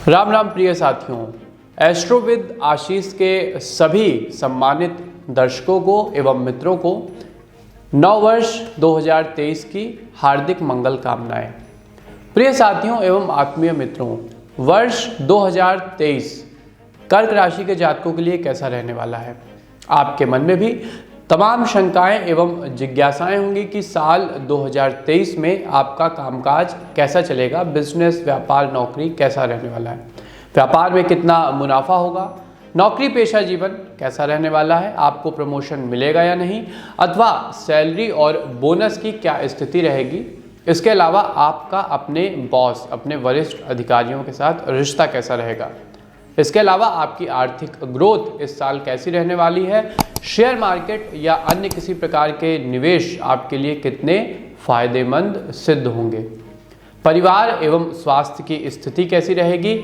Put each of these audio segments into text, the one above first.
राम राम प्रिय साथियों, एस्ट्रोविद आशीष के सभी सम्मानित दर्शकों को एवं मित्रों को नव वर्ष 2023 की हार्दिक मंगल कामनाएं। प्रिय साथियों एवं आत्मीय मित्रों, वर्ष 2023 कर्क राशि के जातकों के लिए कैसा रहने वाला है? आपके मन में भी तमाम शंकाएं एवं जिज्ञासाएं होंगी कि साल 2023 में आपका कामकाज कैसा चलेगा, बिजनेस, व्यापार, नौकरी कैसा रहने वाला है, व्यापार में कितना मुनाफा होगा, नौकरी पेशा जीवन कैसा रहने वाला है, आपको प्रमोशन मिलेगा या नहीं, अथवा सैलरी और बोनस की क्या स्थिति रहेगी। इसके अलावा आपका अपने बॉस, अपने वरिष्ठ अधिकारियों के साथ रिश्ता कैसा रहेगा। इसके अलावा आपकी आर्थिक ग्रोथ इस साल कैसी रहने वाली है, शेयर मार्केट या अन्य किसी प्रकार के निवेश आपके लिए कितने फायदेमंद सिद्ध होंगे, परिवार एवं स्वास्थ्य की स्थिति कैसी रहेगी।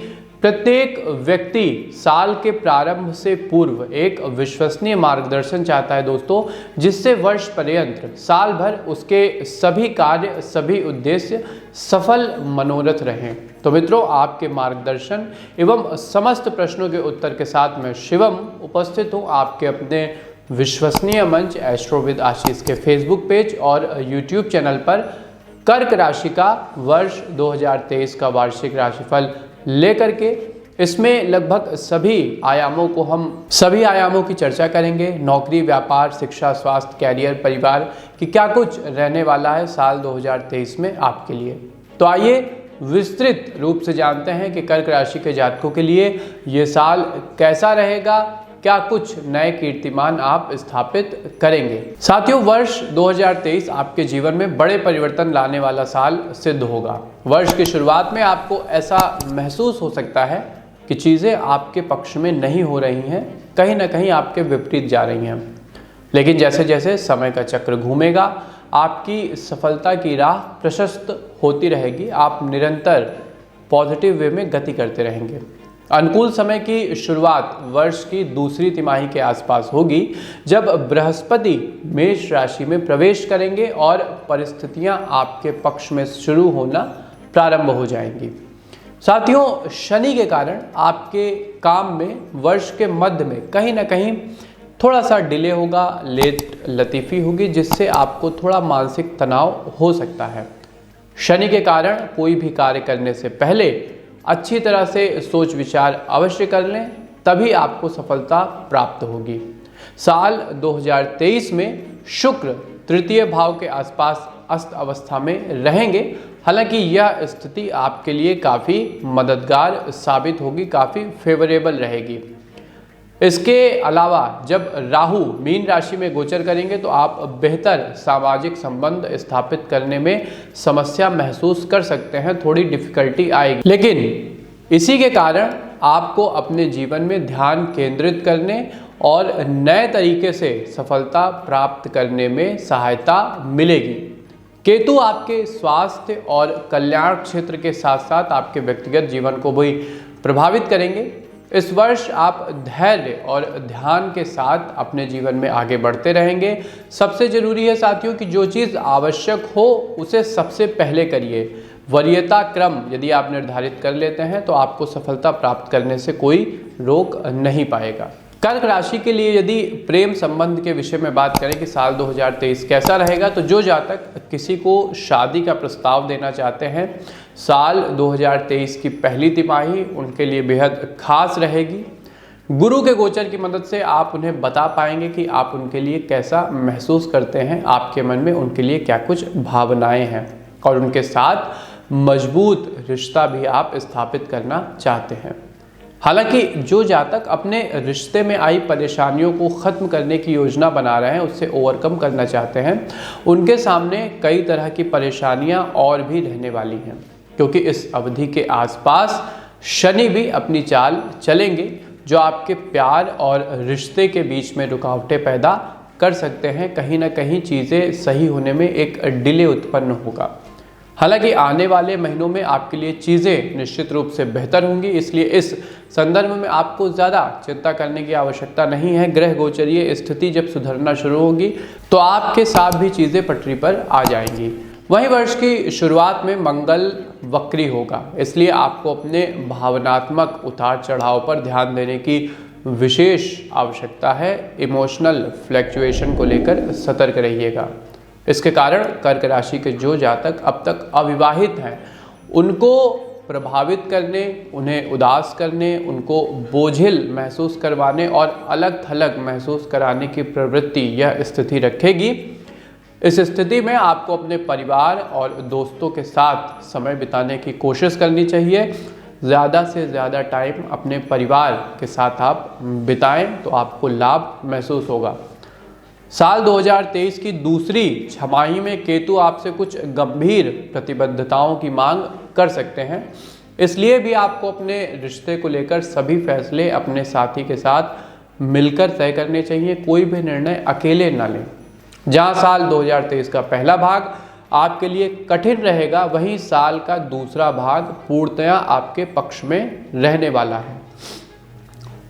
प्रत्येक व्यक्ति साल के प्रारंभ से पूर्व एक विश्वसनीय मार्गदर्शन चाहता है दोस्तों, जिससे वर्ष पर्यंत साल भर उसके सभी कार्य, सभी उद्देश्य सफल मनोरथ रहें। तो मित्रों, आपके मार्गदर्शन एवं समस्त प्रश्नों के उत्तर के साथ मैं शिवम उपस्थित हूँ आपके अपने विश्वसनीय मंच एस्ट्रोविद आशीष के फेसबुक पेज और यूट्यूब चैनल पर कर्क राशि का वर्ष 2023 का वार्षिक राशिफल लेकर के। इसमें लगभग सभी आयामों की चर्चा करेंगे। नौकरी, व्यापार, शिक्षा, स्वास्थ्य, कैरियर, परिवार की क्या कुछ रहने वाला है साल 2023 में आपके लिए। तो आइए विस्तृत रूप से जानते हैं कि कर्क राशि के जातकों के लिए ये साल कैसा रहेगा, क्या कुछ नए कीर्तिमान आप स्थापित करेंगे। साथियों, वर्ष 2023 आपके जीवन में बड़े परिवर्तन लाने वाला साल सिद्ध होगा। वर्ष की शुरुआत में आपको ऐसा महसूस हो सकता है कि चीज़ें आपके पक्ष में नहीं हो रही हैं, कहीं ना कहीं आपके विपरीत जा रही हैं। लेकिन जैसे जैसे समय का चक्र घूमेगा, आपकी सफलता की राह प्रशस्त होती रहेगी। आप निरंतर पॉजिटिव वे में गति करते रहेंगे। अनुकूल समय की शुरुआत वर्ष की दूसरी तिमाही के आसपास होगी, जब बृहस्पति मेष राशि में प्रवेश करेंगे और परिस्थितियां आपके पक्ष में शुरू होना प्रारंभ हो जाएंगी। साथियों, शनि के कारण आपके काम में वर्ष के मध्य में कहीं ना कहीं थोड़ा सा डिले होगा, लेट लतीफ़ी होगी, जिससे आपको थोड़ा मानसिक तनाव हो सकता है। शनि के कारण कोई भी कार्य करने से पहले अच्छी तरह से सोच विचार अवश्य कर लें, तभी आपको सफलता प्राप्त होगी। साल 2023 में शुक्र तृतीय भाव के आसपास अस्त अवस्था में रहेंगे। हालांकि यह स्थिति आपके लिए काफ़ी मददगार साबित होगी, काफ़ी फेवरेबल रहेगी। इसके अलावा जब राहु मीन राशि में गोचर करेंगे तो आप बेहतर सामाजिक संबंध स्थापित करने में समस्या महसूस कर सकते हैं, थोड़ी डिफिकल्टी आएगी। लेकिन इसी के कारण आपको अपने जीवन में ध्यान केंद्रित करने और नए तरीके से सफलता प्राप्त करने में सहायता मिलेगी। केतु आपके स्वास्थ्य और कल्याण क्षेत्र के साथ साथ आपके व्यक्तिगत जीवन को भी प्रभावित करेंगे। इस वर्ष आप धैर्य और ध्यान के साथ अपने जीवन में आगे बढ़ते रहेंगे। सबसे जरूरी है साथियों कि जो चीज़ आवश्यक हो उसे सबसे पहले करिए। वरीयता क्रम यदि आप निर्धारित कर लेते हैं तो आपको सफलता प्राप्त करने से कोई रोक नहीं पाएगा। कर्क राशि के लिए यदि प्रेम संबंध के विषय में बात करें कि साल 2023 कैसा रहेगा, तो जो जातक किसी को शादी का प्रस्ताव देना चाहते हैं, साल 2023 की पहली तिमाही उनके लिए बेहद खास रहेगी। गुरु के गोचर की मदद से आप उन्हें बता पाएंगे कि आप उनके लिए कैसा महसूस करते हैं, आपके मन में उनके लिए क्या कुछ भावनाएं हैं, और उनके साथ मजबूत रिश्ता भी आप स्थापित करना चाहते हैं। हालांकि जो जातक अपने रिश्ते में आई परेशानियों को ख़त्म करने की योजना बना रहे हैं, उससे ओवरकम करना चाहते हैं, उनके सामने कई तरह की परेशानियां और भी रहने वाली हैं, क्योंकि इस अवधि के आसपास शनि भी अपनी चाल चलेंगे, जो आपके प्यार और रिश्ते के बीच में रुकावटें पैदा कर सकते हैं। कहीं ना कहीं चीज़ें सही होने में एक डिले उत्पन्न होगा। हालांकि आने वाले महीनों में आपके लिए चीज़ें निश्चित रूप से बेहतर होंगी, इसलिए इस संदर्भ में आपको ज़्यादा चिंता करने की आवश्यकता नहीं है। ग्रह गोचरीय स्थिति जब सुधरना शुरू होगी तो आपके साथ भी चीज़ें पटरी पर आ जाएंगी। वहीं वर्ष की शुरुआत में मंगल वक्री होगा, इसलिए आपको अपने भावनात्मक उतार चढ़ाव पर ध्यान देने की विशेष आवश्यकता है। इमोशनल फ्लैक्चुएशन को लेकर सतर्क रहिएगा। इसके कारण कर्क राशि के जो जातक अब तक अविवाहित हैं उनको प्रभावित करने, उन्हें उदास करने, उनको बोझिल महसूस करवाने और अलग थलग महसूस कराने की प्रवृत्ति यह स्थिति रखेगी। इस स्थिति में आपको अपने परिवार और दोस्तों के साथ समय बिताने की कोशिश करनी चाहिए। ज़्यादा से ज़्यादा टाइम अपने परिवार के साथ आप बिताएं तो आपको लाभ महसूस होगा। साल 2023 की दूसरी छमाही में केतु आपसे कुछ गंभीर प्रतिबद्धताओं की मांग कर सकते हैं, इसलिए भी आपको अपने रिश्ते को लेकर सभी फैसले अपने साथी के साथ मिलकर तय करने चाहिए। कोई भी निर्णय अकेले न लें। जहां साल 2023 का पहला भाग आपके लिए कठिन रहेगा, वहीं साल का दूसरा भाग पूर्णतया आपके पक्ष में रहने वाला है।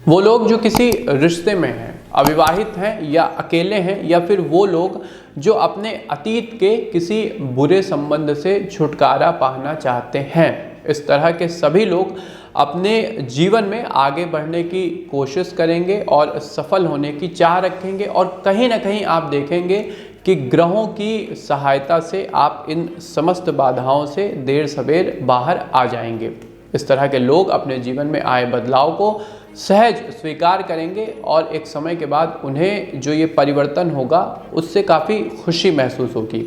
वो लोग जो किसी रिश्ते में हैं, अविवाहित हैं या अकेले हैं, या फिर वो लोग जो अपने अतीत के किसी बुरे संबंध से छुटकारा पाना चाहते हैं, इस तरह के सभी लोग अपने जीवन में आगे बढ़ने की कोशिश करेंगे और सफल होने की चाह रखेंगे। और कहीं ना कहीं आप देखेंगे कि ग्रहों की सहायता से आप इन समस्त बाधाओं से देर सवेर बाहर आ जाएंगे। इस तरह के लोग अपने जीवन में आए बदलाव को सहज स्वीकार करेंगे और एक समय के बाद उन्हें जो ये परिवर्तन होगा उससे काफ़ी खुशी महसूस होगी।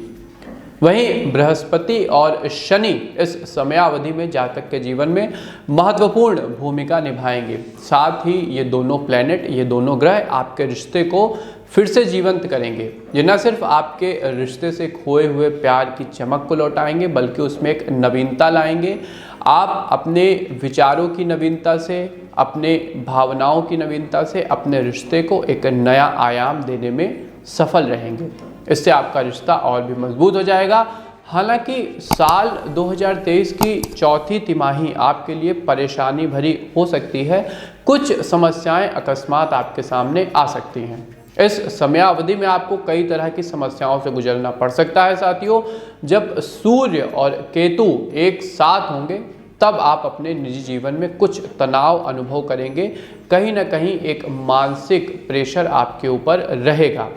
वहीं बृहस्पति और शनि इस समयावधि में जातक के जीवन में महत्वपूर्ण भूमिका निभाएंगे। साथ ही ये दोनों प्लैनेट, ये दोनों ग्रह आपके रिश्ते को फिर से जीवंत करेंगे। ये न सिर्फ आपके रिश्ते से खोए हुए प्यार की चमक को लौटाएंगे, बल्कि उसमें एक नवीनता लाएंगे। आप अपने विचारों की नवीनता से, अपने भावनाओं की नवीनता से अपने रिश्ते को एक नया आयाम देने में सफल रहेंगे। इससे आपका रिश्ता और भी मजबूत हो जाएगा। हालांकि साल 2023 की चौथी तिमाही आपके लिए परेशानी भरी हो सकती है। कुछ समस्याएं अकस्मात आपके सामने आ सकती हैं। इस समयावधि में आपको कई तरह की समस्याओं से गुजरना पड़ सकता है साथियों। जब सूर्य और केतु एक साथ होंगे तब आप अपने निजी जीवन में कुछ तनाव अनुभव करेंगे। कहीं ना कहीं एक मानसिक प्रेशर आपके ऊपर रहेगा।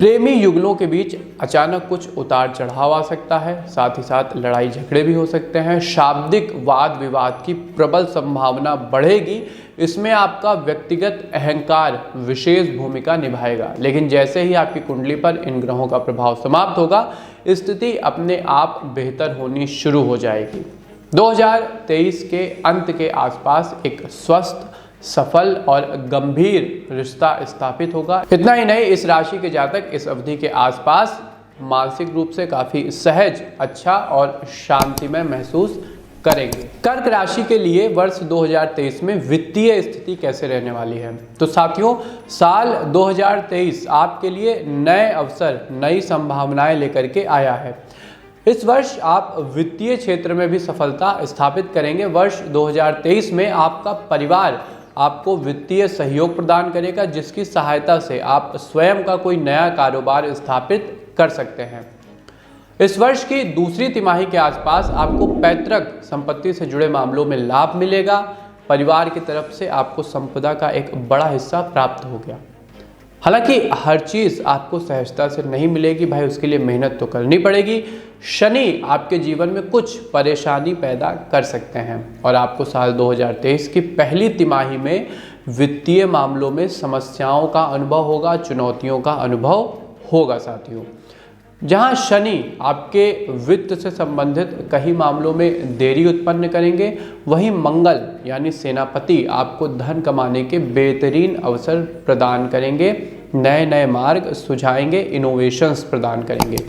प्रेमी युगलों के बीच अचानक कुछ उतार चढ़ाव आ सकता है। साथ ही साथ लड़ाई झगड़े भी हो सकते हैं। शाब्दिक वाद विवाद की प्रबल संभावना बढ़ेगी। इसमें आपका व्यक्तिगत अहंकार विशेष भूमिका निभाएगा। लेकिन जैसे ही आपकी कुंडली पर इन ग्रहों का प्रभाव समाप्त होगा, स्थिति अपने आप बेहतर होनी शुरू हो जाएगी। 2023 के अंत के आसपास एक स्वस्थ, सफल और गंभीर रिश्ता स्थापित होगा। इतना ही नहीं, इस राशि के जातक इस अवधि के आसपास मानसिक रूप से काफ़ी सहज, अच्छा और शांतिमय महसूस करेंगे। कर्क राशि के लिए वर्ष 2023 में वित्तीय स्थिति कैसे रहने वाली है? तो साथियों, साल 2023 आपके लिए नए अवसर, नई संभावनाएं लेकर के आया है। इस वर्ष आप वित्तीय क्षेत्र में भी सफलता स्थापित करेंगे। वर्ष 2023 में आपका परिवार आपको वित्तीय सहयोग प्रदान करेगा, जिसकी सहायता से आप स्वयं का कोई नया कारोबार स्थापित कर सकते हैं। इस वर्ष की दूसरी तिमाही के आसपास आपको पैतृक संपत्ति से जुड़े मामलों में लाभ मिलेगा। परिवार की तरफ से आपको संपदा का एक बड़ा हिस्सा प्राप्त हो गया। हालांकि हर चीज़ आपको सहजता से नहीं मिलेगी भाई, उसके लिए मेहनत तो करनी पड़ेगी। शनि आपके जीवन में कुछ परेशानी पैदा कर सकते हैं और आपको साल 2023 की पहली तिमाही में वित्तीय मामलों में समस्याओं का अनुभव होगा, चुनौतियों का अनुभव होगा साथियों। जहां शनि आपके वित्त से संबंधित कई मामलों में देरी उत्पन्न करेंगे, वहीं मंगल यानी सेनापति आपको धन कमाने के बेहतरीन अवसर प्रदान करेंगे, नए नए मार्ग सुझाएंगे, इनोवेशंस प्रदान करेंगे।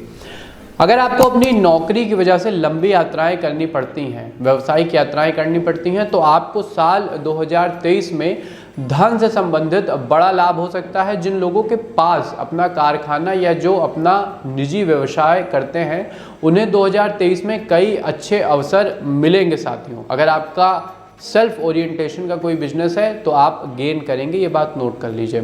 अगर आपको अपनी नौकरी की वजह से लंबी यात्राएं करनी पड़ती हैं, व्यावसायिक यात्राएं करनी पड़ती हैं, तो आपको साल 2023 में धन से संबंधित बड़ा लाभ हो सकता है। जिन लोगों के पास अपना कारखाना या जो अपना निजी व्यवसाय करते हैं, उन्हें 2023 में कई अच्छे अवसर मिलेंगे साथियों। अगर आपका सेल्फ ओरिएंटेशन का कोई बिजनेस है तो आप गेन करेंगे, ये बात नोट कर लीजिए।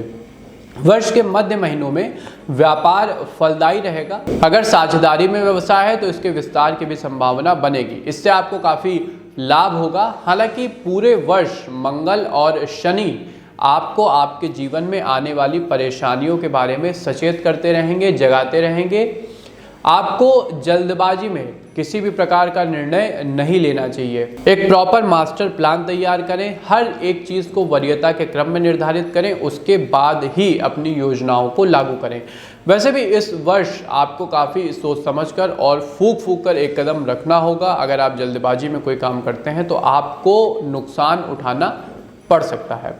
वर्ष के मध्य महीनों में व्यापार फलदायी रहेगा। अगर साझेदारी में व्यवसाय है तो इसके विस्तार की भी संभावना बनेगी, इससे आपको काफ़ी लाभ होगा। हालांकि पूरे वर्ष मंगल और शनि आपको आपके जीवन में आने वाली परेशानियों के बारे में सचेत करते रहेंगे, जगाते रहेंगे। आपको जल्दबाजी में किसी भी प्रकार का निर्णय नहीं लेना चाहिए। एक प्रॉपर मास्टर प्लान तैयार करें, हर एक चीज़ को वरीयता के क्रम में निर्धारित करें, उसके बाद ही अपनी योजनाओं को लागू करें। वैसे भी इस वर्ष आपको काफ़ी सोच समझकर और फूंक कर एक कदम रखना होगा। अगर आप जल्दबाजी में कोई काम करते हैं तो आपको नुकसान उठाना पड़ सकता है।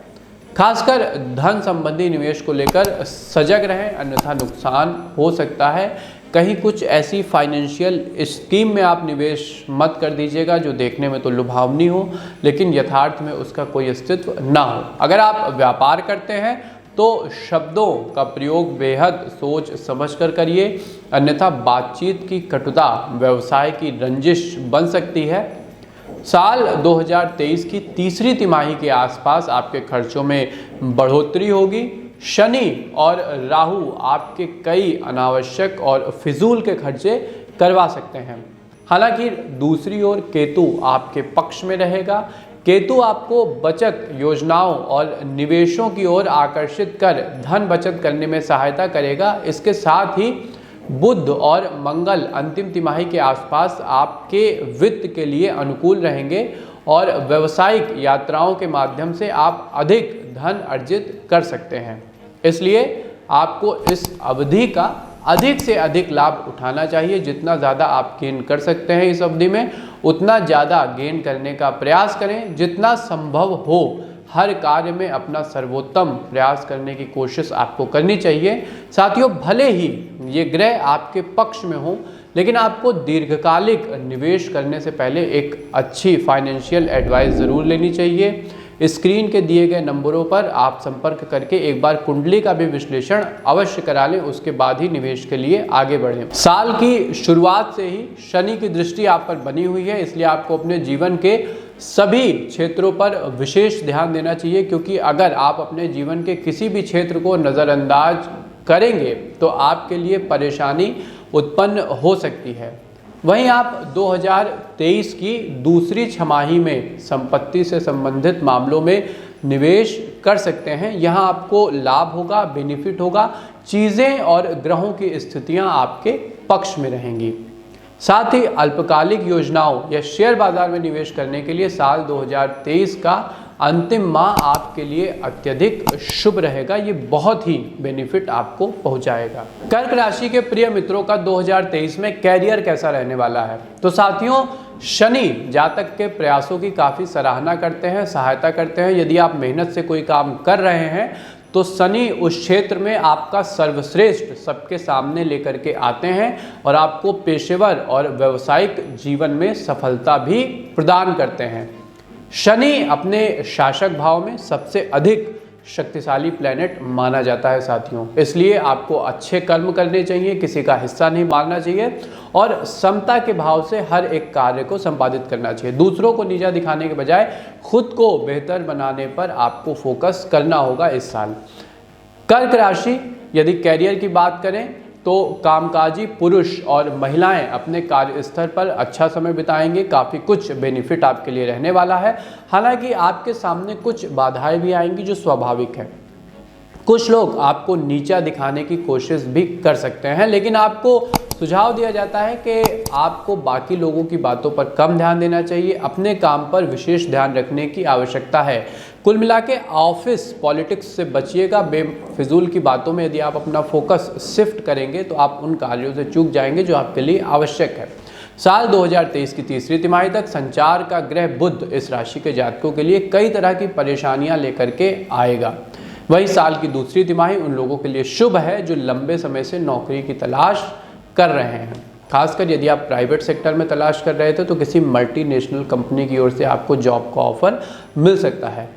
खासकर धन संबंधी निवेश को लेकर सजग रहें, अन्यथा नुकसान हो सकता है। कहीं कुछ ऐसी फाइनेंशियल स्कीम में आप निवेश मत कर दीजिएगा जो देखने में तो लुभावनी हो लेकिन यथार्थ में उसका कोई अस्तित्व ना हो। अगर आप व्यापार करते हैं तो शब्दों का प्रयोग बेहद सोच समझकर करिए, अन्यथा बातचीत की कटुता व्यवसाय की रंजिश बन सकती है। साल 2023 की तीसरी तिमाही के आसपास आपके खर्चों में बढ़ोतरी होगी। शनि और राहु आपके कई अनावश्यक और फिजूल के खर्चे करवा सकते हैं। हालांकि दूसरी ओर केतु आपके पक्ष में रहेगा। केतु आपको बचत योजनाओं और निवेशों की ओर आकर्षित कर धन बचत करने में सहायता करेगा। इसके साथ ही बुध और मंगल अंतिम तिमाही के आसपास आपके वित्त के लिए अनुकूल रहेंगे और व्यावसायिक यात्राओं के माध्यम से आप अधिक धन अर्जित कर सकते हैं। इसलिए आपको इस अवधि का अधिक से अधिक लाभ उठाना चाहिए। जितना ज़्यादा आप गेन कर सकते हैं इस अवधि में, उतना ज़्यादा गेन करने का प्रयास करें। जितना संभव हो हर कार्य में अपना सर्वोत्तम प्रयास करने की कोशिश आपको करनी चाहिए। साथियों, भले ही ये ग्रह आपके पक्ष में हो लेकिन आपको दीर्घकालिक निवेश करने से पहले एक अच्छी फाइनेंशियल एडवाइस ज़रूर लेनी चाहिए। स्क्रीन के दिए गए नंबरों पर आप संपर्क करके एक बार कुंडली का भी विश्लेषण अवश्य करा लें, उसके बाद ही निवेश के लिए आगे बढ़ें। साल की शुरुआत से ही शनि की दृष्टि आप पर बनी हुई है, इसलिए आपको अपने जीवन के सभी क्षेत्रों पर विशेष ध्यान देना चाहिए, क्योंकि अगर आप अपने जीवन के किसी भी क्षेत्र को नज़रअंदाज करेंगे तो आपके लिए परेशानी उत्पन्न हो सकती है। वहीं आप 2023 की दूसरी छमाही में संपत्ति से संबंधित मामलों में निवेश कर सकते हैं। यहां आपको लाभ होगा, बेनिफिट होगा। चीज़ें और ग्रहों की स्थितियां आपके पक्ष में रहेंगी। साथ ही अल्पकालिक योजनाओं या शेयर बाजार में निवेश करने के लिए साल 2023 का अंतिम माह आपके लिए अत्यधिक शुभ रहेगा। ये बहुत ही बेनिफिट आपको पहुंचाएगा। कर्क राशि के प्रिय मित्रों का 2023 में कैरियर कैसा रहने वाला है? तो साथियों, शनि जातक के प्रयासों की काफ़ी सराहना करते हैं, सहायता करते हैं। यदि आप मेहनत से कोई काम कर रहे हैं तो शनि उस क्षेत्र में आपका सर्वश्रेष्ठ सबके सामने लेकर के आते हैं और आपको पेशेवर और व्यावसायिक जीवन में सफलता भी प्रदान करते हैं। शनि अपने शासक भाव में सबसे अधिक शक्तिशाली प्लैनेट माना जाता है साथियों, इसलिए आपको अच्छे कर्म करने चाहिए, किसी का हिस्सा नहीं मानना चाहिए और समता के भाव से हर एक कार्य को संपादित करना चाहिए। दूसरों को नीचा दिखाने के बजाय खुद को बेहतर बनाने पर आपको फोकस करना होगा इस साल। कर्क राशि, यदि कैरियर की बात करें तो कामकाजी पुरुष और महिलाएं अपने कार्यस्थल पर अच्छा समय बिताएंगे। काफ़ी कुछ बेनिफिट आपके लिए रहने वाला है। हालांकि आपके सामने कुछ बाधाएं भी आएंगी जो स्वाभाविक है। कुछ लोग आपको नीचा दिखाने की कोशिश भी कर सकते हैं, लेकिन आपको सुझाव दिया जाता है कि आपको बाकी लोगों की बातों पर कम ध्यान देना चाहिए, अपने काम पर विशेष ध्यान रखने की आवश्यकता है। कुल मिला के ऑफिस पॉलिटिक्स से बचिएगा। बेफिजूल की बातों में यदि आप अपना फोकस शिफ्ट करेंगे तो आप उन कार्यों से चूक जाएंगे जो आपके लिए आवश्यक है। साल 2023 की तीसरी तिमाही तक संचार का ग्रह बुध इस राशि के जातकों के लिए कई तरह की परेशानियां लेकर के आएगा। वही साल की दूसरी तिमाही उन लोगों के लिए शुभ है जो लंबे समय से नौकरी की तलाश कर रहे हैं। खासकर यदि आप प्राइवेट सेक्टर में तलाश कर रहे थे तो किसी मल्टीनेशनल कंपनी की ओर से आपको जॉब का ऑफर मिल सकता है।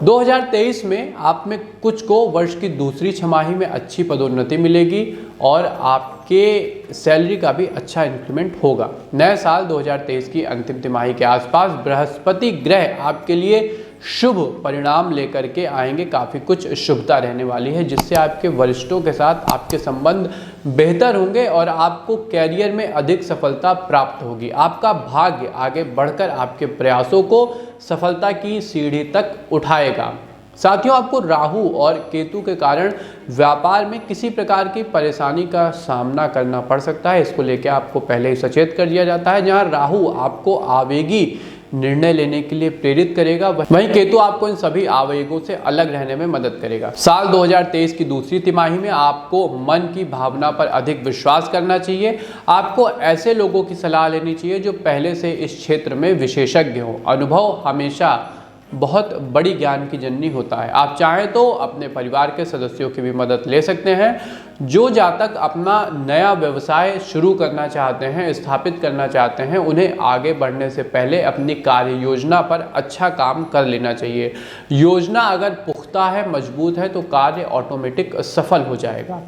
2023 में आप में कुछ को वर्ष की दूसरी छमाही में अच्छी पदोन्नति मिलेगी और आपके सैलरी का भी अच्छा इंक्रीमेंट होगा। नए साल 2023 की अंतिम तिमाही के आसपास बृहस्पति ग्रह आपके लिए शुभ परिणाम लेकर के आएंगे। काफ़ी कुछ शुभता रहने वाली है, जिससे आपके वरिष्ठों के साथ आपके संबंध बेहतर होंगे और आपको कैरियर में अधिक सफलता प्राप्त होगी। आपका भाग्य आगे बढ़कर आपके प्रयासों को सफलता की सीढ़ी तक उठाएगा। साथियों, आपको राहु और केतु के कारण व्यापार में किसी प्रकार की परेशानी का सामना करना पड़ सकता है। इसको लेकर आपको पहले ही सचेत कर दिया जाता है। जहां राहु आपको आवेगी निर्णय लेने के लिए प्रेरित करेगा, वहीं केतु आपको इन सभी आवेगों से अलग रहने में मदद करेगा। साल 2023 की दूसरी तिमाही में आपको मन की भावना पर अधिक विश्वास करना चाहिए। आपको ऐसे लोगों की सलाह लेनी चाहिए जो पहले से इस क्षेत्र में विशेषज्ञ हो। अनुभव हमेशा बहुत बड़ी ज्ञान की जननी होता है। आप चाहें तो अपने परिवार के सदस्यों की भी मदद ले सकते हैं। जो जातक अपना नया व्यवसाय शुरू करना चाहते हैं, स्थापित करना चाहते हैं, उन्हें आगे बढ़ने से पहले अपनी कार्य योजना पर अच्छा काम कर लेना चाहिए। योजना अगर पुख्ता है, मजबूत है, तो कार्य ऑटोमेटिक सफल हो जाएगा।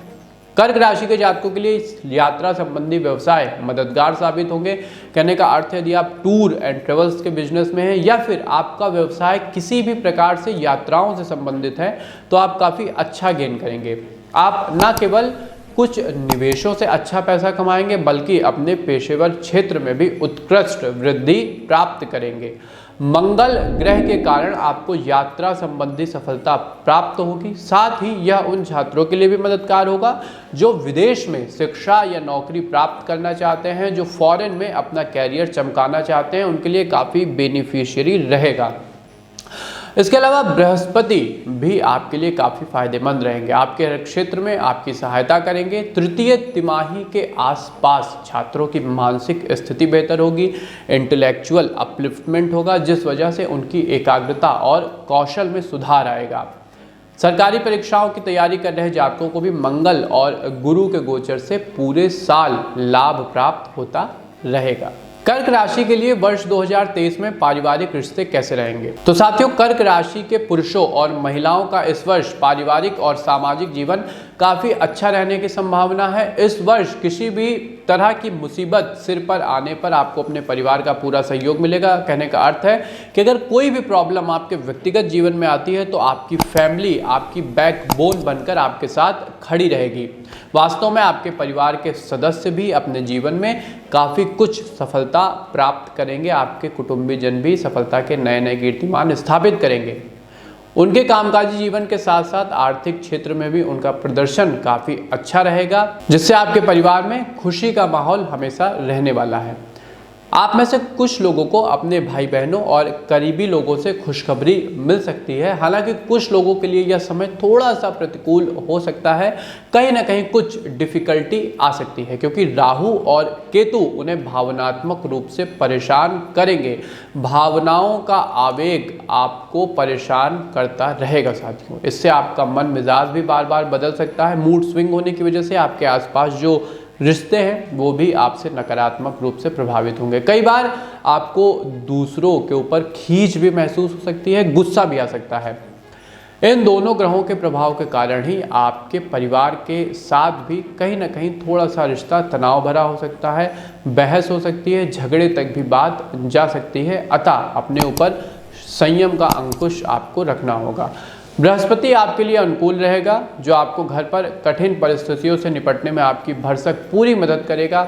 कर्क राशि के जातकों के लिए यात्रा संबंधी व्यवसाय मददगार साबित होंगे। कहने का अर्थ है, यदि आप टूर एंड ट्रेवल्स के बिजनेस में हैं या फिर आपका व्यवसाय किसी भी प्रकार से यात्राओं से संबंधित है, तो आप काफ़ी अच्छा गेन करेंगे। आप न केवल कुछ निवेशों से अच्छा पैसा कमाएंगे, बल्कि अपने पेशेवर क्षेत्र में भी उत्कृष्ट वृद्धि प्राप्त करेंगे। मंगल ग्रह के कारण आपको यात्रा संबंधी सफलता प्राप्त होगी। साथ ही यह उन छात्रों के लिए भी मददगार होगा जो विदेश में शिक्षा या नौकरी प्राप्त करना चाहते हैं, जो फॉरेन में अपना कैरियर चमकाना चाहते हैं, उनके लिए काफ़ी बेनिफिशियरी रहेगा। इसके अलावा बृहस्पति भी आपके लिए काफ़ी फायदेमंद रहेंगे। आपके क्षेत्र में आपकी सहायता करेंगे। तृतीय तिमाही के आसपास छात्रों की मानसिक स्थिति बेहतर होगी, इंटेलेक्चुअल अपलिफ्टमेंट होगा, जिस वजह से उनकी एकाग्रता और कौशल में सुधार आएगा। सरकारी परीक्षाओं की तैयारी कर रहे जातकों को भी मंगल और गुरु के गोचर से पूरे साल लाभ प्राप्त होता रहेगा। कर्क राशि के लिए वर्ष 2023 में पारिवारिक रिश्ते कैसे रहेंगे? तो साथियों, कर्क राशि के पुरुषों और महिलाओं का इस वर्ष पारिवारिक और सामाजिक जीवन काफ़ी अच्छा रहने की संभावना है। इस वर्ष किसी भी तरह की मुसीबत सिर पर आने पर आपको अपने परिवार का पूरा सहयोग मिलेगा। कहने का अर्थ है कि अगर कोई भी प्रॉब्लम आपके व्यक्तिगत जीवन में आती है, तो आपकी फैमिली आपकी बैकबोन बनकर आपके साथ खड़ी रहेगी। वास्तव में आपके परिवार के सदस्य भी अपने जीवन में काफ़ी कुछ सफलता प्राप्त करेंगे। आपके कुटुंबीजन भी सफलता के नए नए कीर्तिमान स्थापित करेंगे। उनके कामकाजी जीवन के साथ साथ आर्थिक क्षेत्र में भी उनका प्रदर्शन काफ़ी अच्छा रहेगा, जिससे आपके परिवार में खुशी का माहौल हमेशा रहने वाला है। आप में से कुछ लोगों को अपने भाई बहनों और करीबी लोगों से खुशखबरी मिल सकती है। हालांकि कुछ लोगों के लिए यह समय थोड़ा सा प्रतिकूल हो सकता है, कहीं ना कहीं कुछ डिफिकल्टी आ सकती है, क्योंकि राहु और केतु उन्हें भावनात्मक रूप से परेशान करेंगे। भावनाओं का आवेग आपको परेशान करता रहेगा साथियों। इससे आपका मन मिजाज भी बार बार बदल सकता है। मूड स्विंग होने की वजह से आपके आसपास जो रिश्ते हैं वो भी आपसे नकारात्मक रूप से प्रभावित होंगे। कई बार आपको दूसरों के ऊपर खींच भी महसूस हो सकती है, गुस्सा भी आ सकता है। इन दोनों ग्रहों के प्रभाव के कारण ही आपके परिवार के साथ भी कहीं ना कहीं थोड़ा सा रिश्ता तनाव भरा हो सकता है, बहस हो सकती है, झगड़े तक भी बात जा सकती है। अतः अपने ऊपर संयम का अंकुश आपको रखना होगा। बृहस्पति आपके लिए अनुकूल रहेगा, जो आपको घर पर कठिन परिस्थितियों से निपटने में आपकी भरसक पूरी मदद करेगा,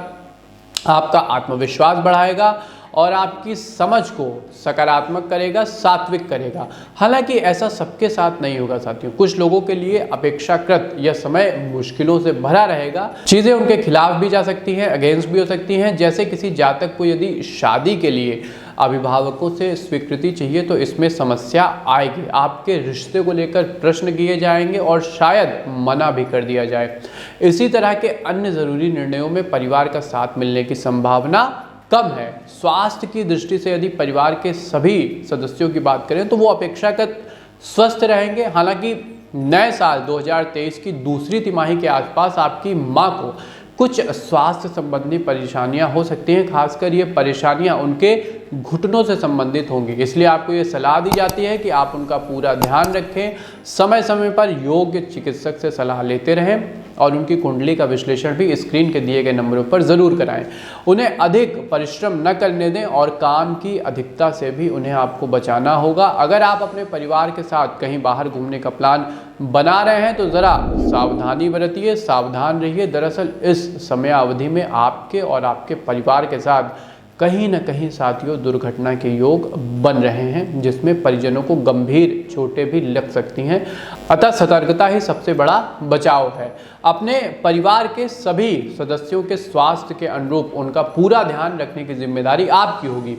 आपका आत्मविश्वास बढ़ाएगा और आपकी समझ को सकारात्मक करेगा, सात्विक करेगा। हालांकि ऐसा सबके साथ नहीं होगा साथियों। कुछ लोगों के लिए अपेक्षाकृत यह समय मुश्किलों से भरा रहेगा। चीज़ें उनके खिलाफ भी जा सकती हैं, अगेंस्ट भी हो सकती हैं। जैसे किसी जातक को यदि शादी के लिए अभिभावकों से स्वीकृति चाहिए, तो इसमें समस्या आएगी। आपके रिश्ते को लेकर प्रश्न किए जाएंगे और शायद मना भी कर दिया जाए। इसी तरह के अन्य ज़रूरी निर्णयों में परिवार का साथ मिलने की संभावना कम है। स्वास्थ्य की दृष्टि से यदि परिवार के सभी सदस्यों की बात करें, तो वो अपेक्षाकृत स्वस्थ रहेंगे। हालांकि नए साल 2023 की दूसरी तिमाही के आसपास आपकी मां को कुछ स्वास्थ्य संबंधी परेशानियां हो सकती हैं। खासकर ये परेशानियां उनके घुटनों से संबंधित होंगी, इसलिए आपको ये सलाह दी जाती है कि आप उनका पूरा ध्यान रखें, समय समय पर योग्य चिकित्सक से सलाह लेते रहें और उनकी कुंडली का विश्लेषण भी स्क्रीन के दिए गए नंबरों पर ज़रूर कराएं। उन्हें अधिक परिश्रम न करने दें और काम की अधिकता से भी उन्हें आपको बचाना होगा। अगर आप अपने परिवार के साथ कहीं बाहर घूमने का प्लान बना रहे हैं तो ज़रा सावधानी बरतिए, सावधान रहिए। दरअसल इस समय अवधि में आपके और आपके परिवार के साथ कहीं न कहीं साथियों दुर्घटना के योग बन रहे हैं, जिसमें परिजनों को गंभीर चोटें भी लग सकती हैं। अतः सतर्कता ही सबसे बड़ा बचाव है। अपने परिवार के सभी सदस्यों के स्वास्थ्य के अनुरूप उनका पूरा ध्यान रखने की जिम्मेदारी आपकी होगी।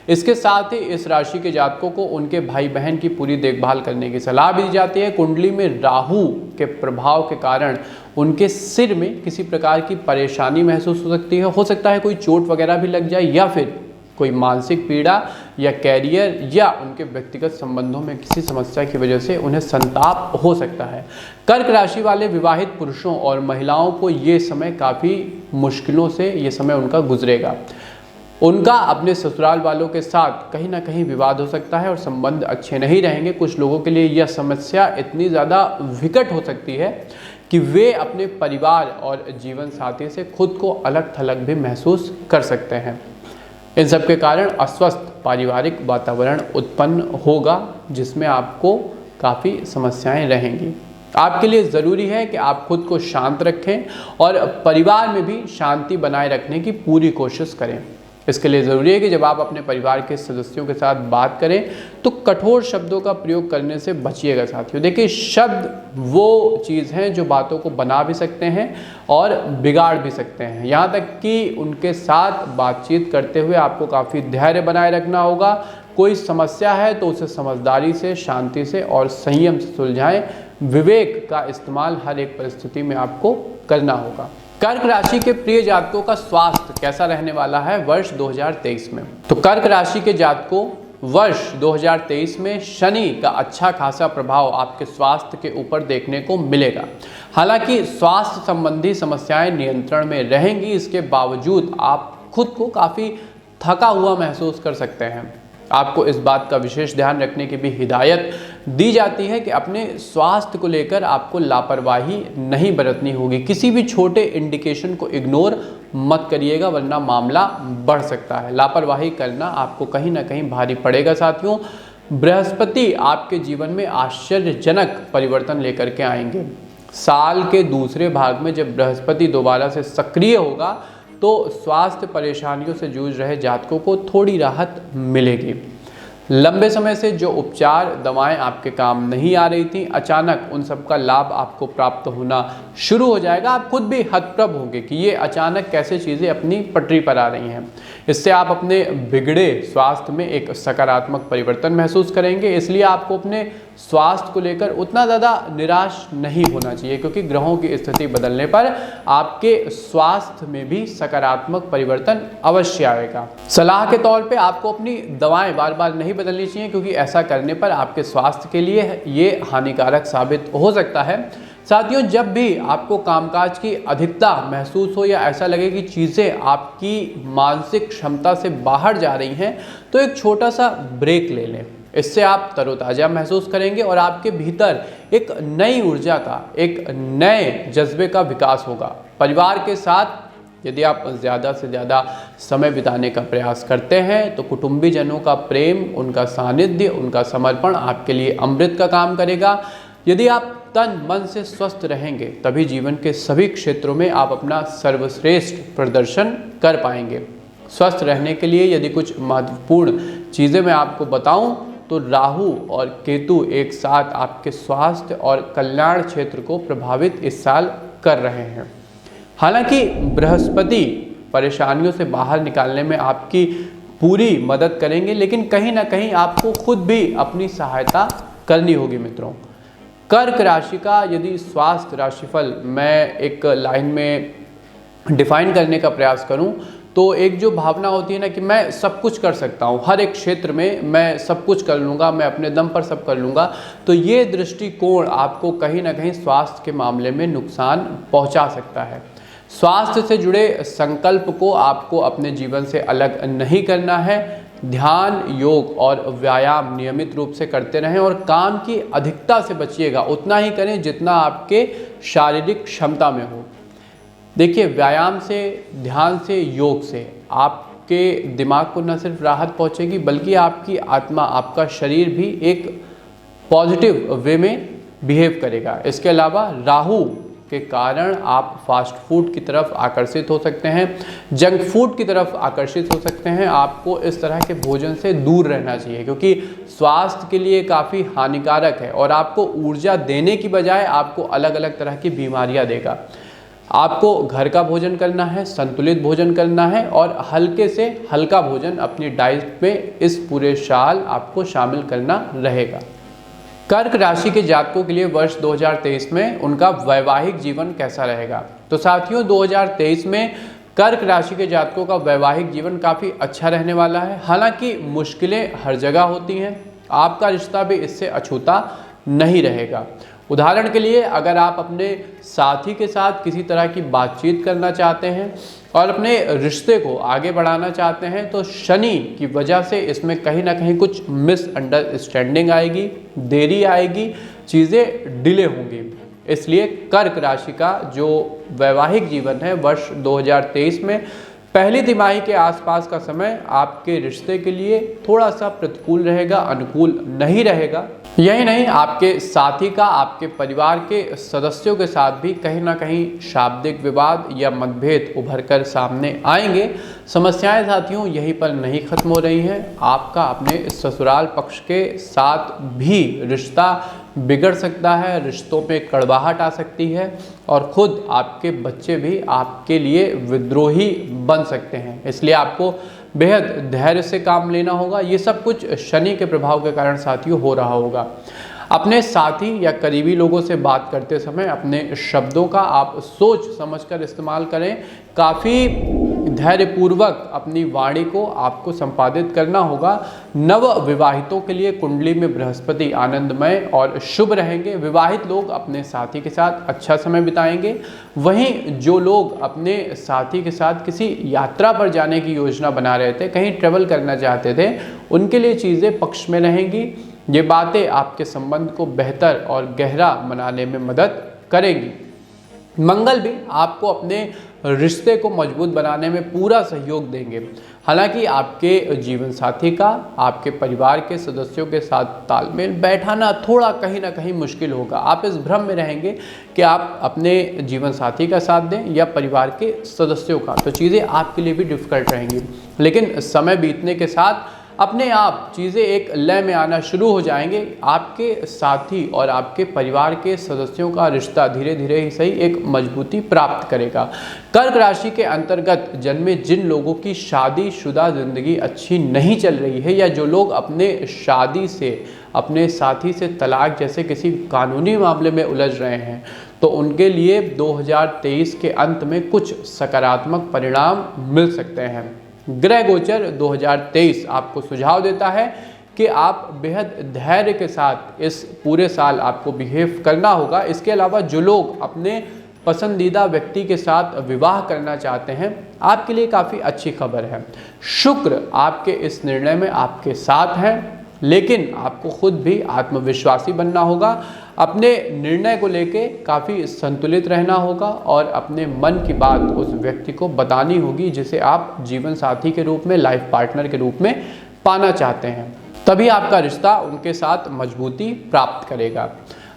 इसके साथ ही इस राशि के जातकों को उनके भाई बहन की पूरी देखभाल करने की सलाह भी दी जाती है। कुंडली में राहु के प्रभाव के कारण उनके सिर में किसी प्रकार की परेशानी महसूस हो सकती है। हो सकता है कोई चोट वगैरह भी लग जाए या फिर कोई मानसिक पीड़ा या कैरियर या उनके व्यक्तिगत संबंधों में किसी समस्या की वजह से उन्हें संताप हो सकता है। कर्क राशि वाले विवाहित पुरुषों और महिलाओं को ये समय काफ़ी मुश्किलों से ये समय उनका गुजरेगा। उनका अपने ससुराल वालों के साथ कहीं ना कहीं विवाद हो सकता है और संबंध अच्छे नहीं रहेंगे। कुछ लोगों के लिए यह समस्या इतनी ज़्यादा विकट हो सकती है कि वे अपने परिवार और जीवन साथी से खुद को अलग थलग भी महसूस कर सकते हैं। इन सब के कारण अस्वस्थ पारिवारिक वातावरण उत्पन्न होगा, जिसमें आपको काफ़ी समस्याएं रहेंगी। आपके लिए ज़रूरी है कि आप खुद को शांत रखें और परिवार में भी शांति बनाए रखने की पूरी कोशिश करें। इसके लिए ज़रूरी है कि जब आप अपने परिवार के सदस्यों के साथ बात करें तो कठोर शब्दों का प्रयोग करने से बचिएगा साथियों। देखिए, शब्द वो चीज़ हैं जो बातों को बना भी सकते हैं और बिगाड़ भी सकते हैं। यहाँ तक कि उनके साथ बातचीत करते हुए आपको काफ़ी धैर्य बनाए रखना होगा। कोई समस्या है तो उसे समझदारी से, शांति से और संयम से सुलझाएं। विवेक का इस्तेमाल हर एक परिस्थिति में आपको करना होगा। कर्क राशि के प्रिय जातकों का स्वास्थ्य कैसा रहने वाला है वर्ष 2023 में? तो कर्क राशि के जातकों, वर्ष 2023 में शनि का अच्छा खासा प्रभाव आपके स्वास्थ्य के ऊपर देखने को मिलेगा। हालांकि स्वास्थ्य संबंधी समस्याएं नियंत्रण में रहेंगी, इसके बावजूद आप खुद को काफ़ी थका हुआ महसूस कर सकते हैं। आपको इस बात का विशेष ध्यान रखने की भी हिदायत दी जाती है कि अपने स्वास्थ्य को लेकर आपको लापरवाही नहीं बरतनी होगी। किसी भी छोटे इंडिकेशन को इग्नोर मत करिएगा, वरना मामला बढ़ सकता है। लापरवाही करना आपको कहीं ना कहीं भारी पड़ेगा साथियों। बृहस्पति आपके जीवन में आश्चर्यजनक परिवर्तन लेकर के आएंगे। साल के दूसरे भाग में जब बृहस्पति दोबारा से सक्रिय होगा तो स्वास्थ्य परेशानियों से जूझ रहे जातकों को थोड़ी राहत मिलेगी। लंबे समय से जो उपचार दवाएं आपके काम नहीं आ रही थी, अचानक उन सब का लाभ आपको प्राप्त होना शुरू हो जाएगा। आप खुद भी हतप्रभ होंगे कि ये अचानक कैसे चीज़ें अपनी पटरी पर आ रही हैं। इससे आप अपने बिगड़े स्वास्थ्य में एक सकारात्मक परिवर्तन महसूस करेंगे। इसलिए आपको अपने स्वास्थ्य को लेकर उतना ज़्यादा निराश नहीं होना चाहिए, क्योंकि ग्रहों की स्थिति बदलने पर आपके स्वास्थ्य में भी सकारात्मक परिवर्तन अवश्य आएगा। सलाह के तौर पे आपको अपनी दवाएं बार बार नहीं बदलनी चाहिए, क्योंकि ऐसा करने पर आपके स्वास्थ्य के लिए ये हानिकारक साबित हो सकता है। साथियों, जब भी आपको कामकाज की अधिकता महसूस हो या ऐसा लगे कि चीज़ें आपकी मानसिक क्षमता से बाहर जा रही हैं, तो एक छोटा सा ब्रेक ले लें। इससे आप तरोताज़ा महसूस करेंगे और आपके भीतर एक नई ऊर्जा का, एक नए जज्बे का विकास होगा। परिवार के साथ यदि आप ज़्यादा से ज़्यादा समय बिताने का प्रयास करते हैं तो कुटुंबीजनों का प्रेम, उनका सानिध्य, उनका समर्पण आपके लिए अमृत का काम करेगा। यदि आप तन मन से स्वस्थ रहेंगे तभी जीवन के सभी क्षेत्रों में आप अपना सर्वश्रेष्ठ प्रदर्शन कर पाएंगे। स्वस्थ रहने के लिए यदि कुछ महत्वपूर्ण चीज़ें मैं आपको बताऊं तो राहु और केतु एक साथ आपके स्वास्थ्य और कल्याण क्षेत्र को प्रभावित इस साल कर रहे हैं। हालांकि बृहस्पति परेशानियों से बाहर निकालने में आपकी पूरी मदद करेंगे, लेकिन कहीं ना कहीं आपको खुद भी अपनी सहायता करनी होगी मित्रों। कर्क राशि का यदि स्वास्थ्य राशिफल मैं एक लाइन में डिफाइन करने का प्रयास करूं तो एक जो भावना होती है ना कि मैं सब कुछ कर सकता हूं, हर एक क्षेत्र में मैं सब कुछ कर लूँगा, मैं अपने दम पर सब कर लूँगा, तो ये दृष्टिकोण आपको कहीं ना कहीं स्वास्थ्य के मामले में नुकसान पहुंचा सकता है। स्वास्थ्य से जुड़े संकल्प को आपको अपने जीवन से अलग नहीं करना है। ध्यान, योग और व्यायाम नियमित रूप से करते रहें और काम की अधिकता से बचिएगा। उतना ही करें जितना आपके शारीरिक क्षमता में हो। देखिए, व्यायाम से, ध्यान से, योग से आपके दिमाग को न सिर्फ राहत पहुंचेगी बल्कि आपकी आत्मा, आपका शरीर भी एक पॉजिटिव वे में बिहेव करेगा। इसके अलावा राहु के कारण आप फास्ट फूड की तरफ आकर्षित हो सकते हैं, जंक फूड की तरफ आकर्षित हो सकते हैं। आपको इस तरह के भोजन से दूर रहना चाहिए क्योंकि स्वास्थ्य के लिए काफ़ी हानिकारक है और आपको ऊर्जा देने की बजाय आपको अलग अलग तरह की बीमारियां देगा। आपको घर का भोजन करना है, संतुलित भोजन करना है और हल्के से हल्का भोजन अपनी डाइट में इस पूरे साल आपको शामिल करना रहेगा। कर्क राशि के जातकों के लिए वर्ष 2023 में उनका वैवाहिक जीवन कैसा रहेगा? तो साथियों, 2023 में कर्क राशि के जातकों का वैवाहिक जीवन काफ़ी अच्छा रहने वाला है। हालांकि मुश्किलें हर जगह होती हैं, आपका रिश्ता भी इससे अछूता नहीं रहेगा। उदाहरण के लिए, अगर आप अपने साथी के साथ किसी तरह की बातचीत करना चाहते हैं और अपने रिश्ते को आगे बढ़ाना चाहते हैं तो शनि की वजह से इसमें कहीं ना कहीं कुछ मिसअंडरस्टैंडिंग आएगी, देरी आएगी, चीज़ें डिले होंगी। इसलिए कर्क राशि का जो वैवाहिक जीवन है वर्ष 2023 में पहली तिमाही के आसपास का समय आपके रिश्ते के लिए थोड़ा सा प्रतिकूल रहेगा, अनुकूल नहीं रहेगा। यही नहीं, आपके साथी का आपके परिवार के सदस्यों के साथ भी कहीं ना कहीं शाब्दिक विवाद या मतभेद उभर कर सामने आएंगे। समस्याएं साथियों यहीं पर नहीं खत्म हो रही हैं। आपका अपने ससुराल पक्ष के साथ भी रिश्ता बिगड़ सकता है, रिश्तों पे कड़वाहट आ सकती है और खुद आपके बच्चे भी आपके लिए विद्रोही बन सकते हैं। इसलिए आपको बेहद धैर्य से काम लेना होगा। ये सब कुछ शनि के प्रभाव के कारण साथियों हो रहा होगा। अपने साथी या करीबी लोगों से बात करते समय अपने शब्दों का आप सोच समझकर इस्तेमाल करें। काफ़ी धैर्यपूर्वक अपनी वाणी को आपको संपादित करना होगा। नव विवाहितों के लिए कुंडली में बृहस्पति आनंदमय और शुभ रहेंगे। विवाहित लोग अपने साथी के साथ अच्छा समय बिताएंगे। वहीं जो लोग अपने साथी के साथ किसी यात्रा पर जाने की योजना बना रहे थे, कहीं ट्रेवल करना चाहते थे, उनके लिए चीज़ें पक्ष में रहेंगी। ये बातें आपके संबंध को बेहतर और गहरा बनाने में मदद करेंगी। मंगल भी आपको अपने रिश्ते को मजबूत बनाने में पूरा सहयोग देंगे। हालांकि आपके जीवन साथी का आपके परिवार के सदस्यों के साथ तालमेल बैठाना थोड़ा कहीं ना कहीं मुश्किल होगा। आप इस भ्रम में रहेंगे कि आप अपने जीवन साथी का साथ दें या परिवार के सदस्यों का, तो चीज़ें आपके लिए भी डिफ़िकल्ट रहेंगी। लेकिन समय बीतने के साथ अपने आप चीज़ें एक लय में आना शुरू हो जाएंगे। आपके साथी और आपके परिवार के सदस्यों का रिश्ता धीरे धीरे ही सही एक मजबूती प्राप्त करेगा। कर्क राशि के अंतर्गत जन्मे जिन लोगों की शादीशुदा जिंदगी अच्छी नहीं चल रही है या जो लोग अपने शादी से, अपने साथी से तलाक जैसे किसी कानूनी मामले में उलझ रहे हैं, तो उनके लिए 2023 के अंत में कुछ सकारात्मक परिणाम मिल सकते हैं। ग्रह गोचर 2023 आपको सुझाव देता है कि आप बेहद धैर्य के साथ इस पूरे साल आपको बिहेव करना होगा। इसके अलावा जो लोग अपने पसंदीदा व्यक्ति के साथ विवाह करना चाहते हैं, आपके लिए काफ़ी अच्छी खबर है। शुक्र आपके इस निर्णय में आपके साथ हैं, लेकिन आपको खुद भी आत्मविश्वासी बनना होगा। अपने निर्णय को लेके काफ़ी संतुलित रहना होगा और अपने मन की बात उस व्यक्ति को बतानी होगी जिसे आप जीवन साथी के रूप में, लाइफ पार्टनर के रूप में पाना चाहते हैं। तभी आपका रिश्ता उनके साथ मजबूती प्राप्त करेगा।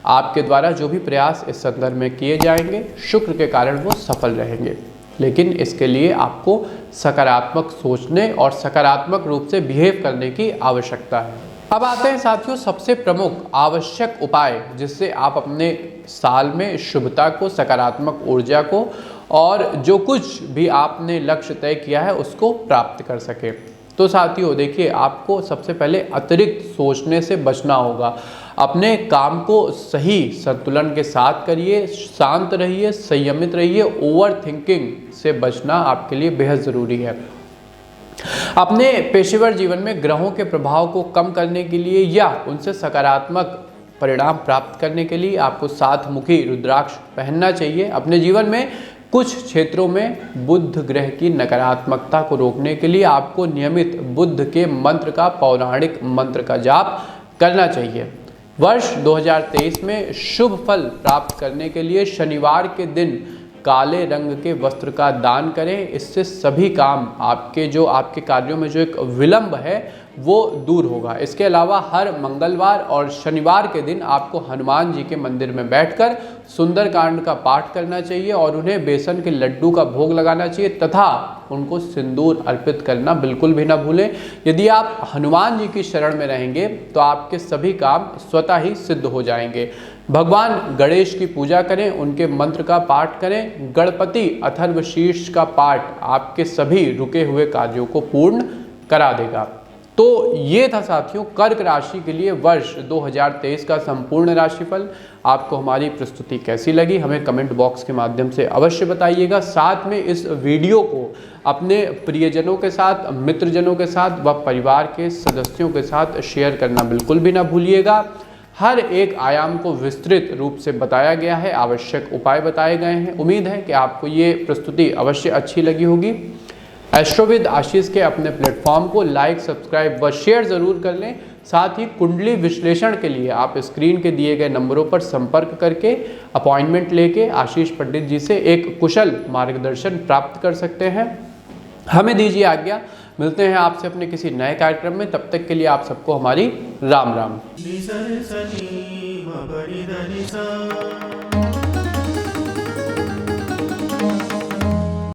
आपके द्वारा जो भी प्रयास इस संदर्भ में किए जाएंगे, शुक्र के कारण वो सफल रहेंगे। लेकिन इसके लिए आपको सकारात्मक सोचने और सकारात्मक रूप से बिहेव करने की आवश्यकता है। अब आते हैं साथियों सबसे प्रमुख आवश्यक उपाय जिससे आप अपने साल में शुभता को, सकारात्मक ऊर्जा को और जो कुछ भी आपने लक्ष्य तय किया है उसको प्राप्त कर सके। तो साथियों देखिए, आपको सबसे पहले अतिरिक्त सोचने से बचना होगा। अपने काम को सही संतुलन के साथ करिए, शांत रहिए, संयमित रहिए। ओवर थिंकिंग से बचना आपके लिए बेहद ज़रूरी है। अपने पेशेवर जीवन में ग्रहों के प्रभाव को कम करने के लिए या उनसे सकारात्मक परिणाम प्राप्त करने के लिए आपको 7 मुखी रुद्राक्ष पहनना चाहिए। अपने जीवन में कुछ क्षेत्रों में बुध ग्रह की नकारात्मकता को रोकने के लिए आपको नियमित बुध के मंत्र का, पौराणिक मंत्र का जाप करना चाहिए। वर्ष 2023 में शुभ फल प्राप्त करने के लिए शनिवार के दिन काले रंग के वस्त्र का दान करें। इससे सभी काम आपके कार्यों में जो एक विलंब है वो दूर होगा। इसके अलावा हर मंगलवार और शनिवार के दिन आपको हनुमान जी के मंदिर में बैठकर सुंदरकांड का पाठ करना चाहिए और उन्हें बेसन के लड्डू का भोग लगाना चाहिए तथा उनको सिंदूर अर्पित करना बिल्कुल भी ना भूलें। यदि आप हनुमान जी की शरण में रहेंगे तो आपके सभी काम स्वतः ही सिद्ध हो जाएंगे। भगवान गणेश की पूजा करें, उनके मंत्र का पाठ करें। गणपति अथर्वशीर्ष का पाठ आपके सभी रुके हुए कार्यों को पूर्ण करा देगा। तो ये था साथियों कर्क राशि के लिए वर्ष 2023 का संपूर्ण राशिफल। आपको हमारी प्रस्तुति कैसी लगी हमें कमेंट बॉक्स के माध्यम से अवश्य बताइएगा। साथ में इस वीडियो को अपने प्रियजनों के साथ, मित्रजनों के साथ व परिवार के सदस्यों के साथ शेयर करना बिल्कुल भी ना भूलिएगा। हर एक आयाम को विस्तृत रूप से बताया गया है, आवश्यक उपाय बताए गए हैं। उम्मीद है कि आपको ये प्रस्तुति अवश्य अच्छी लगी होगी। एस्ट्रोविद आशीष के अपने प्लेटफॉर्म को लाइक, सब्सक्राइब व शेयर ज़रूर कर लें। साथ ही कुंडली विश्लेषण के लिए आप स्क्रीन के दिए गए नंबरों पर संपर्क करके अपॉइंटमेंट लेके आशीष पंडित जी से एक कुशल मार्गदर्शन प्राप्त कर सकते हैं। हमें दीजिए आज्ञा, मिलते हैं आपसे अपने किसी नए कार्यक्रम में। तब तक के लिए आप सबको हमारी राम राम।